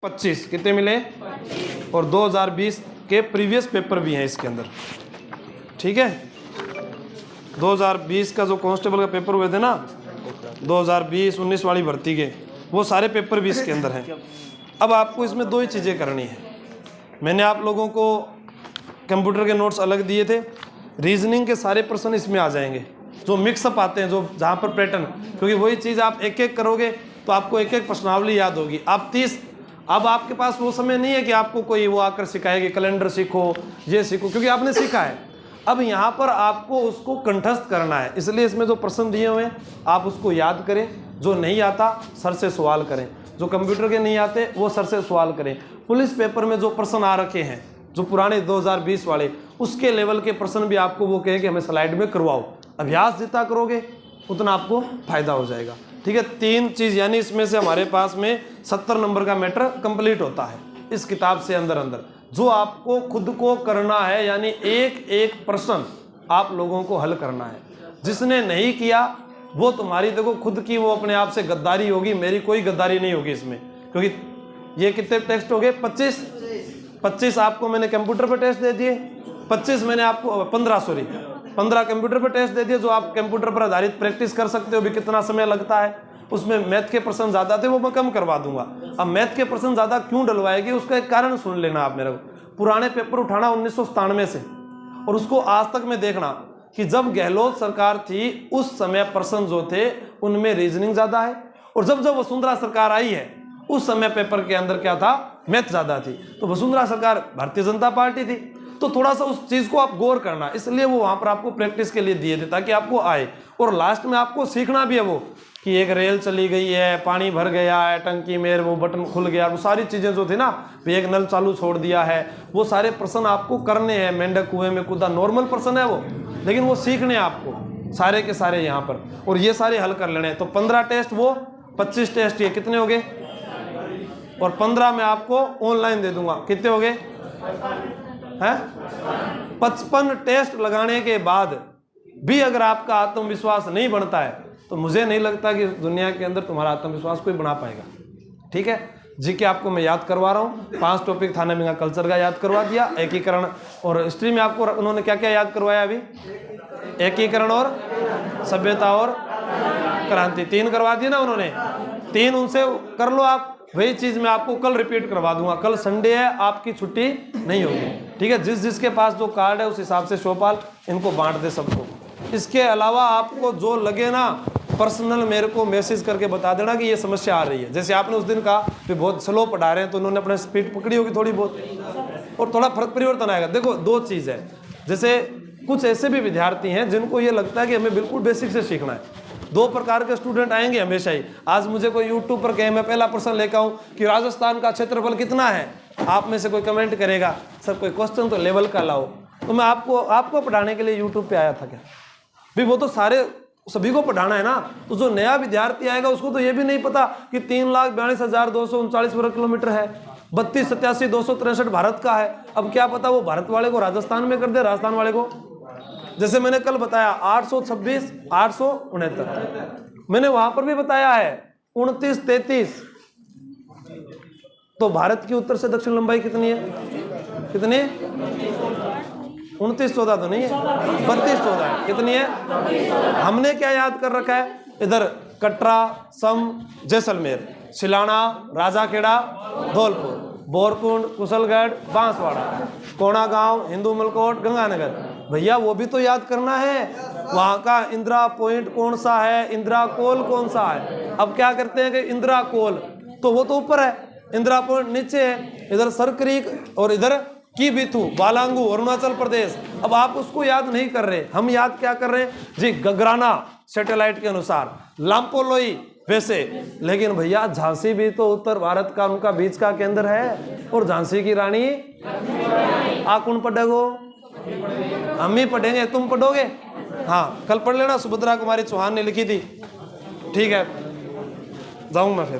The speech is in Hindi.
25 कितने मिले, और 2020 के प्रीवियस पेपर भी हैं इसके अंदर। ठीक है, 2020 का जो कांस्टेबल का पेपर हुए थे ना, 2020-19 वाली भर्ती के, वो सारे पेपर भी इसके अंदर हैं। अब आपको इसमें दो ही चीज़ें करनी है। मैंने आप लोगों को कंप्यूटर के नोट्स अलग दिए थे, रीजनिंग के सारे प्रश्न इसमें आ जाएंगे, जो मिक्सअप आते हैं, जो जहाँ पर पैटर्न, क्योंकि वही चीज़ आप एक एक करोगे तो आपको एक एक प्रश्नावली याद होगी। आप 30, अब आपके पास वो समय नहीं है कि आपको कोई वो आकर सिखाएगी कैलेंडर सीखो, ये सीखो, क्योंकि आपने सीखा है। अब यहाँ पर आपको उसको कंठस्थ करना है, इसलिए इसमें जो प्रश्न दिए हुए हैं आप उसको याद करें। जो नहीं आता सर से सवाल करें, जो कंप्यूटर के नहीं आते वो सर से सवाल करें। पुलिस पेपर में जो प्रश्न आ रखे हैं, जो पुराने 2020 वाले, उसके लेवल के प्रश्न भी आपको वो कहें कि हमें स्लाइड में करवाओ। अभ्यास जितना करोगे उतना आपको फायदा हो जाएगा। ठीक है, 3 चीज़, यानी इसमें से हमारे पास में 70 नंबर का मैटर कंप्लीट होता है इस किताब से अंदर अंदर, जो आपको खुद को करना है, यानी एक एक प्रश्न आप लोगों को हल करना है। जिसने नहीं किया वो तुम्हारी देखो खुद की वो अपने आप से गद्दारी होगी, मेरी कोई गद्दारी नहीं होगी इसमें, क्योंकि ये कितने टेस्ट हो गए, 25 आपको मैंने कंप्यूटर पर टेस्ट दे दिए, 25 मैंने आपको 15 कंप्यूटर पर टेस्ट दे दिए, जो आप कंप्यूटर पर आधारित प्रैक्टिस कर सकते हो। भी कितना समय लगता है, उसमें मैथ के प्रश्न ज़्यादा थे, वो मैं कम करवा दूंगा। अब मैथ के प्रश्न ज़्यादा क्यों डलवाएगी, उसका एक कारण सुन लेना आप मेरे को। पुराने पेपर उठाना 1997 से, और उसको आज तक में देखना कि जब गहलोत सरकार थी उस समय प्रश्न जो थे उनमें रीजनिंग ज़्यादा है, और जब जब वसुंधरा सरकार आई है उस समय पेपर के अंदर क्या था, मैथ ज़्यादा थी। तो वसुंधरा सरकार भारतीय जनता पार्टी थी, तो थोड़ा सा उस चीज़ को आप गौर करना, इसलिए वो वहाँ पर आपको प्रैक्टिस के लिए दिए थे ताकि आपको आए। और लास्ट में आपको सीखना भी है वो कि एक रेल चली गई है, पानी भर गया है टंकी में, वो बटन खुल गया, वो सारी चीज़ें जो थी ना, एक नल चालू छोड़ दिया है, वो सारे प्रश्न आपको करने हैं। मेंढक कुएं में कूदा, नॉर्मल प्रश्न है वो, लेकिन वो सीखने हैं आपको सारे के सारे यहाँ पर, और ये सारे हल कर लेने हैं। तो 15 टेस्ट वो, 25 टेस्ट ये, कितने हो गए, और 15 में आपको ऑनलाइन दे दूंगा, कितने हो गए हैं। 55 टेस्ट लगाने के बाद भी अगर आपका आत्मविश्वास नहीं बनता है तो मुझे नहीं लगता कि दुनिया के अंदर तुम्हारा आत्मविश्वास कोई बना पाएगा। ठीक है, जीके आपको मैं याद करवा रहा हूँ, 5 टॉपिक थाना में कल्चर का याद करवा दिया, एकीकरण, और हिस्ट्री में आपको उन्होंने क्या क्या याद करवाया अभी, एकीकरण और सभ्यता और क्रांति, 3 करवा दिए ना उन्होंने, 3 उनसे कर लो आप। वही चीज़ मैं आपको कल रिपीट करवा दूंगा, कल संडे है, आपकी छुट्टी नहीं होगी। ठीक है, जिसके पास जो कार्ड है उस हिसाब से शोपाल इनको बांट दे सबको। इसके अलावा आपको जो लगे ना, पर्सनल मेरे को मैसेज करके बता देना कि ये समस्या आ रही है। जैसे आपने उस दिन कहा कि बहुत स्लो पढ़ा रहे हैं, तो उन्होंने अपने स्पीड पकड़ी होगी थोड़ी बहुत, और थोड़ा फर्क परिवर्तन आएगा। देखो 2 चीज़ है, जैसे कुछ ऐसे भी विद्यार्थी हैं जिनको ये लगता है कि हमें बिल्कुल बेसिक से सीखना है। 2 प्रकार के स्टूडेंट आएंगे हमेशा ही। आज मुझे कोई यूट्यूब पर कहे मैं पहला प्रश्न लेकर आऊँ कि राजस्थान का क्षेत्रफल कितना है, आप में से कोई कमेंट करेगा सर कोई क्वेश्चन तो लेवल का लाओ, तो मैं आपको पढ़ाने के लिए यूट्यूब पे आया था क्या भी, वो तो सभी को पढ़ाना है ना। तो जो नया विद्यार्थी आएगा उसको तो ये भी नहीं पता कि 3,42,239 वर्ग किलोमीटर है, 32,87,263 भारत का है। अब क्या पता वो भारत वाले को राजस्थान में कर दे, राजस्थान वाले को, जैसे मैंने कल बताया 826, 869, मैंने वहां पर भी बताया है 29, 33। तो भारत की उत्तर से दक्षिण लंबाई कितनी है, कितनी, 29, 14 तो नहीं है, 32, 14 है, कितनी है। हमने क्या याद कर रखा है, इधर कटरा, सम, जैसलमेर, सिलाना, राजाखेड़ा, धौलपुर, बोरकुंड, कुशलगढ़, बांसवाड़ा, कोणागांव, हिंदू मलकोट, गंगानगर। भैया वो भी तो याद करना है, वहाँ का इंदिरा पॉइंट कौन सा है, इंदिरा कोल कौन सा है। अब क्या करते हैं कि इंदिरा कोल तो वो तो ऊपर है, इंदिरा पॉइंट नीचे है, इधर सरक्रीक और इधर की बिथू, बालांगू, अरुणाचल प्रदेश। अब आप उसको याद नहीं कर रहे, हम याद क्या कर रहे हैं जी, गगराना सैटेलाइट के अनुसार, लाम्पोलोई वैसे। लेकिन भैया झांसी भी तो उत्तर भारत का उनका बीच का केंद्र है, और झांसी की रानी आप कौन पढ़ेगो, हम ही पढ़ेंगे, तुम पढ़ोगे। हाँ कल पढ़ लेना, सुभद्रा कुमारी चौहान ने लिखी थी। ठीक है, जाऊं मैं फिर।